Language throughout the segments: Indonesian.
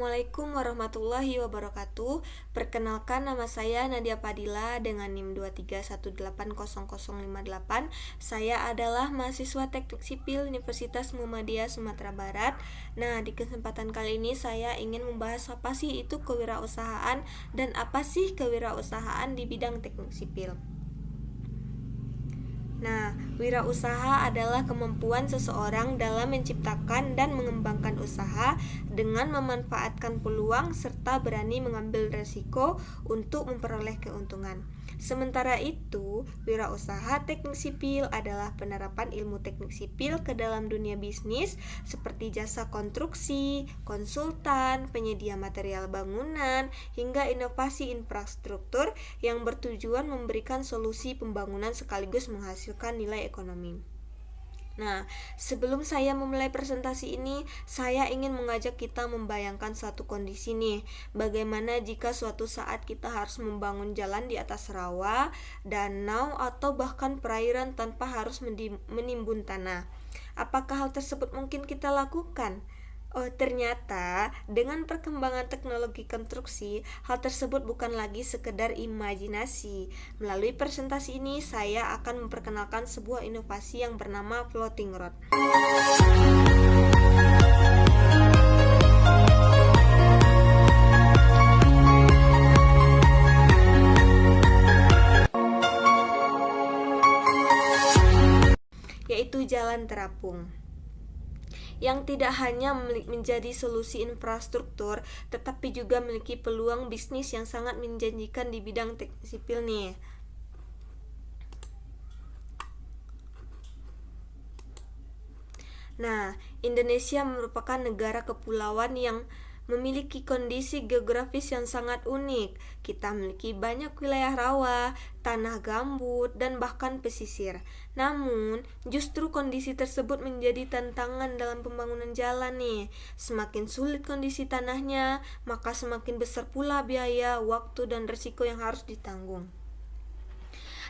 Assalamualaikum warahmatullahi wabarakatuh. Perkenalkan, nama saya Nadia Padilla dengan NIM 231800058. Saya adalah mahasiswa Teknik Sipil Universitas Muhammadiyah Sumatera Barat. Nah, di kesempatan kali ini saya ingin membahas apa sih itu kewirausahaan dan apa sih kewirausahaan di bidang teknik sipil. Nah, wirausaha adalah kemampuan seseorang dalam menciptakan dan mengembangkan usaha dengan memanfaatkan peluang serta berani mengambil risiko untuk memperoleh keuntungan. Sementara itu, wirausaha teknik sipil adalah penerapan ilmu teknik sipil ke dalam dunia bisnis seperti jasa konstruksi, konsultan, penyedia material bangunan, hingga inovasi infrastruktur yang bertujuan memberikan solusi pembangunan sekaligus menghasilkan nilai ekonomi. Nah, sebelum saya memulai presentasi ini, saya ingin mengajak kita membayangkan satu kondisi nih. Bagaimana jika suatu saat kita harus membangun jalan di atas rawa, danau, atau bahkan perairan tanpa harus menimbun tanah? Apakah hal tersebut mungkin kita lakukan? Oh, ternyata dengan perkembangan teknologi konstruksi, hal tersebut bukan lagi sekedar imajinasi. Melalui presentasi ini, saya akan memperkenalkan sebuah inovasi yang bernama floating road. Yaitu jalan terapung, yang tidak hanya menjadi solusi infrastruktur, tetapi juga memiliki peluang bisnis yang sangat menjanjikan di bidang teknik sipil nih. Nah, Indonesia merupakan negara kepulauan yang memiliki kondisi geografis yang sangat unik. Kita memiliki banyak wilayah rawa, tanah gambut, dan bahkan pesisir. Namun, justru kondisi tersebut menjadi tantangan dalam pembangunan jalan nih. Semakin sulit kondisi tanahnya, maka semakin besar pula biaya, waktu, dan risiko yang harus ditanggung.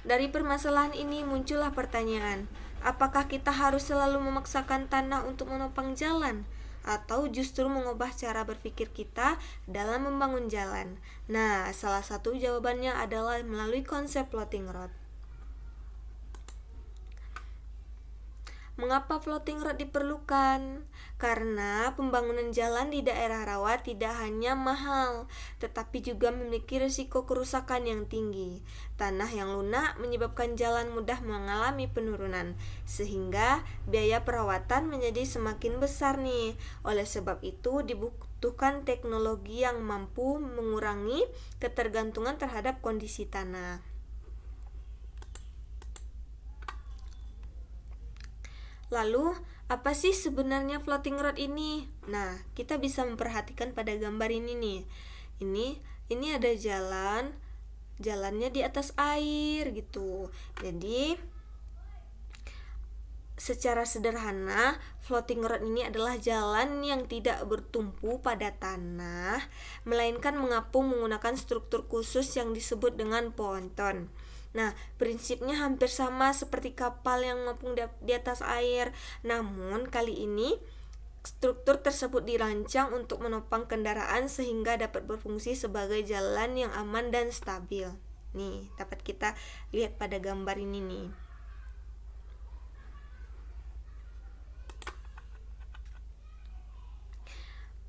Dari permasalahan ini muncullah pertanyaan, apakah kita harus selalu memaksakan tanah untuk menopang jalan? Atau justru mengubah cara berpikir kita dalam membangun jalan? Nah, salah satu jawabannya adalah melalui konsep floating road. Mengapa floating road diperlukan? Karena pembangunan jalan di daerah rawa tidak hanya mahal, tetapi juga memiliki risiko kerusakan yang tinggi. Tanah yang lunak menyebabkan jalan mudah mengalami penurunan, sehingga biaya perawatan menjadi semakin besar nih. Oleh sebab itu dibutuhkan teknologi yang mampu mengurangi ketergantungan terhadap kondisi tanah. Lalu, apa sih sebenarnya floating road ini? Nah, kita bisa memperhatikan pada gambar ini nih. Ini ada jalannya di atas air gitu. Jadi, secara sederhana, floating road ini adalah jalan yang tidak bertumpu pada tanah, melainkan mengapung menggunakan struktur khusus yang disebut dengan ponton. Nah, prinsipnya hampir sama seperti kapal yang mengapung di atas air. Namun, kali ini struktur tersebut dirancang untuk menopang kendaraan sehingga dapat berfungsi sebagai jalan yang aman dan stabil. Nih, dapat kita lihat pada gambar ini nih.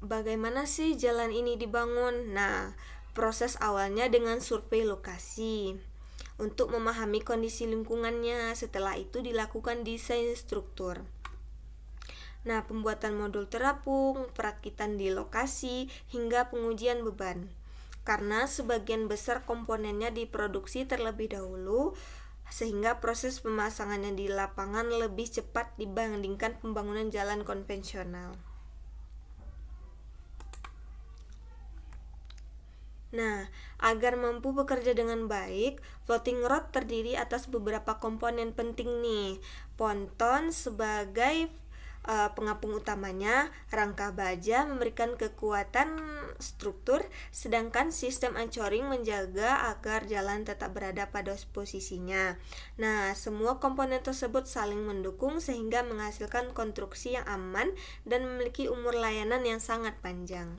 Bagaimana sih jalan ini dibangun? Nah, proses awalnya dengan survei lokasi untuk memahami kondisi lingkungannya. Setelah itu dilakukan desain struktur. Nah, pembuatan modul terapung, perakitan di lokasi, hingga pengujian beban. Karena sebagian besar komponennya diproduksi terlebih dahulu, sehingga proses pemasangannya di lapangan lebih cepat dibandingkan pembangunan jalan konvensional. Nah, agar mampu bekerja dengan baik, floating road terdiri atas beberapa komponen penting nih. Ponton sebagai pengapung utamanya, rangka baja memberikan kekuatan struktur, sedangkan sistem anchoring menjaga agar jalan tetap berada pada posisinya. Nah, semua komponen tersebut saling mendukung sehingga menghasilkan konstruksi yang aman dan memiliki umur layanan yang sangat panjang.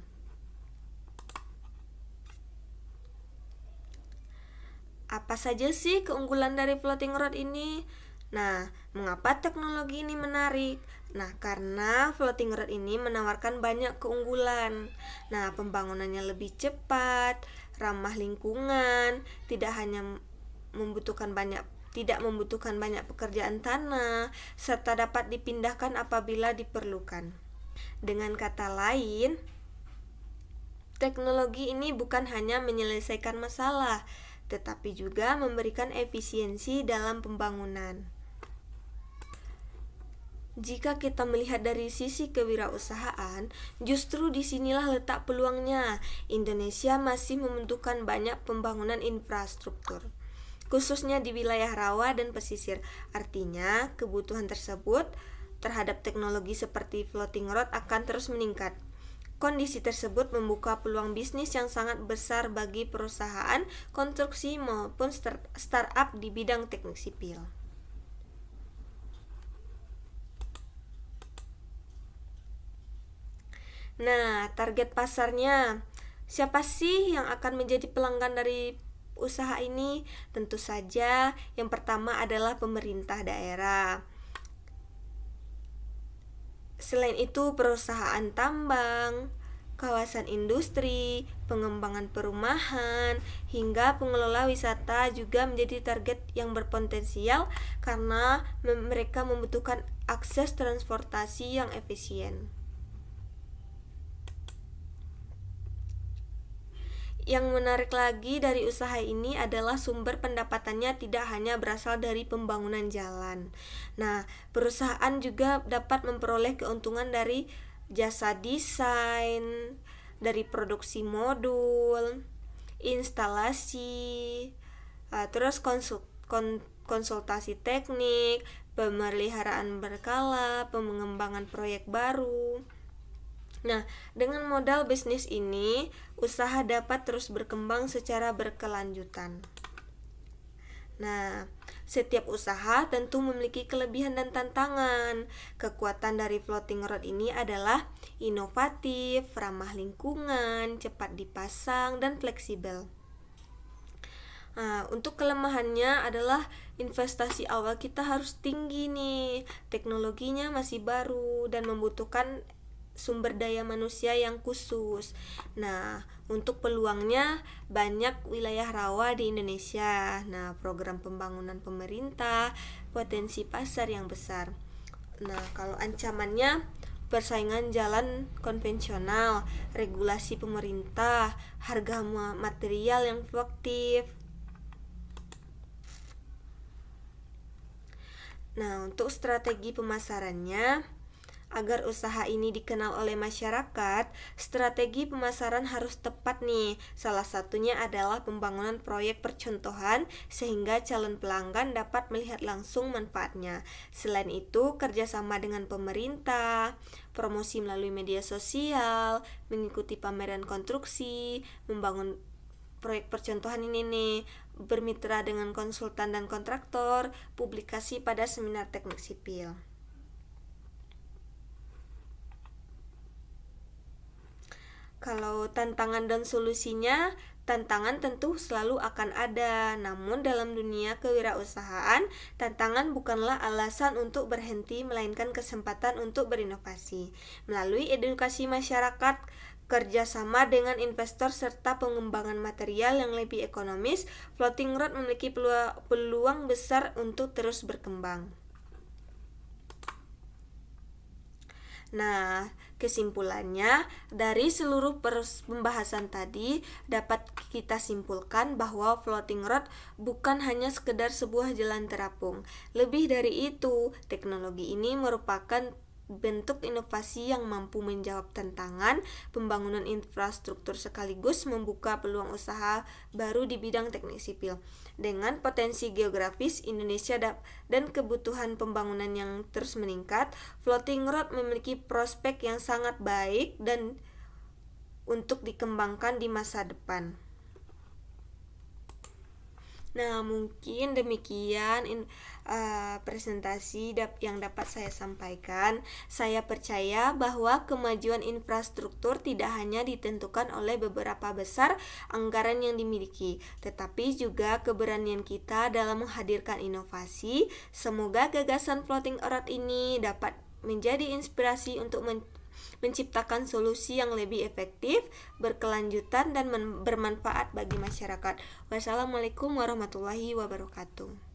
Apa saja sih keunggulan dari floating road ini? Nah, mengapa teknologi ini menarik? Nah, karena floating road ini menawarkan banyak keunggulan. Nah, pembangunannya lebih cepat, ramah lingkungan, tidak membutuhkan banyak pekerjaan tanah, serta dapat dipindahkan apabila diperlukan. Dengan kata lain, teknologi ini bukan hanya menyelesaikan masalah, tetapi juga memberikan efisiensi dalam pembangunan. Jika kita melihat dari sisi kewirausahaan, justru disinilah letak peluangnya. Indonesia masih membutuhkan banyak pembangunan infrastruktur, khususnya di wilayah rawa dan pesisir. Artinya, kebutuhan tersebut terhadap teknologi seperti floating road akan terus meningkat. Kondisi tersebut membuka peluang bisnis yang sangat besar bagi perusahaan konstruksi maupun startup di bidang teknik sipil. Nah, target pasarnya, siapa sih yang akan menjadi pelanggan dari usaha ini? Tentu saja, yang pertama adalah pemerintah daerah. Selain itu, perusahaan tambang, kawasan industri, pengembangan perumahan, hingga pengelola wisata juga menjadi target yang berpotensial karena mereka membutuhkan akses transportasi yang efisien. Yang menarik lagi dari usaha ini adalah sumber pendapatannya tidak hanya berasal dari pembangunan jalan. Nah, perusahaan juga dapat memperoleh keuntungan dari jasa desain, dari produksi modul, instalasi, terus konsultasi teknik, pemeliharaan berkala, pengembangan proyek baru. Nah, dengan modal bisnis ini, usaha dapat terus berkembang secara berkelanjutan. Nah, setiap usaha tentu memiliki kelebihan dan tantangan. Kekuatan dari floating road ini adalah inovatif, ramah lingkungan, cepat dipasang, dan fleksibel. Nah, untuk kelemahannya adalah investasi awal kita harus tinggi nih. Teknologinya masih baru dan membutuhkan sumber daya manusia yang khusus. Nah, untuk peluangnya banyak wilayah rawa di Indonesia. Nah, program pembangunan pemerintah, potensi pasar yang besar. Nah, kalau ancamannya persaingan jalan konvensional, regulasi pemerintah, harga material yang fluktuatif. Nah, untuk strategi pemasarannya, agar usaha ini dikenal oleh masyarakat, strategi pemasaran harus tepat nih. Salah satunya adalah pembangunan proyek percontohan sehingga calon pelanggan dapat melihat langsung manfaatnya. Selain itu, kerjasama dengan pemerintah, promosi melalui media sosial, mengikuti pameran konstruksi, membangun proyek percontohan ini nih, bermitra dengan konsultan dan kontraktor, publikasi pada seminar teknik sipil. Kalau tantangan dan solusinya, tantangan tentu selalu akan ada. Namun dalam dunia kewirausahaan, tantangan bukanlah alasan untuk berhenti, melainkan kesempatan untuk berinovasi. Melalui edukasi masyarakat, kerjasama dengan investor, serta pengembangan material yang lebih ekonomis, floating road memiliki peluang besar untuk terus berkembang. Nah, kesimpulannya, dari seluruh pembahasan tadi dapat kita simpulkan bahwa floating road bukan hanya sekedar sebuah jalan terapung. Lebih dari itu, teknologi ini merupakan bentuk inovasi yang mampu menjawab tantangan pembangunan infrastruktur sekaligus membuka peluang usaha baru di bidang teknik sipil. Dengan potensi geografis Indonesia dan kebutuhan pembangunan yang terus meningkat, floating road memiliki prospek yang sangat baik dan untuk dikembangkan di masa depan. Nah, mungkin demikian presentasi yang dapat saya sampaikan. Saya percaya bahwa kemajuan infrastruktur tidak hanya ditentukan oleh beberapa besar anggaran yang dimiliki, tetapi juga keberanian kita dalam menghadirkan inovasi. Semoga gagasan floating earth ini dapat menjadi inspirasi untuk menciptakan solusi yang lebih efektif, berkelanjutan, dan bermanfaat bagi masyarakat. Wassalamualaikum warahmatullahi wabarakatuh.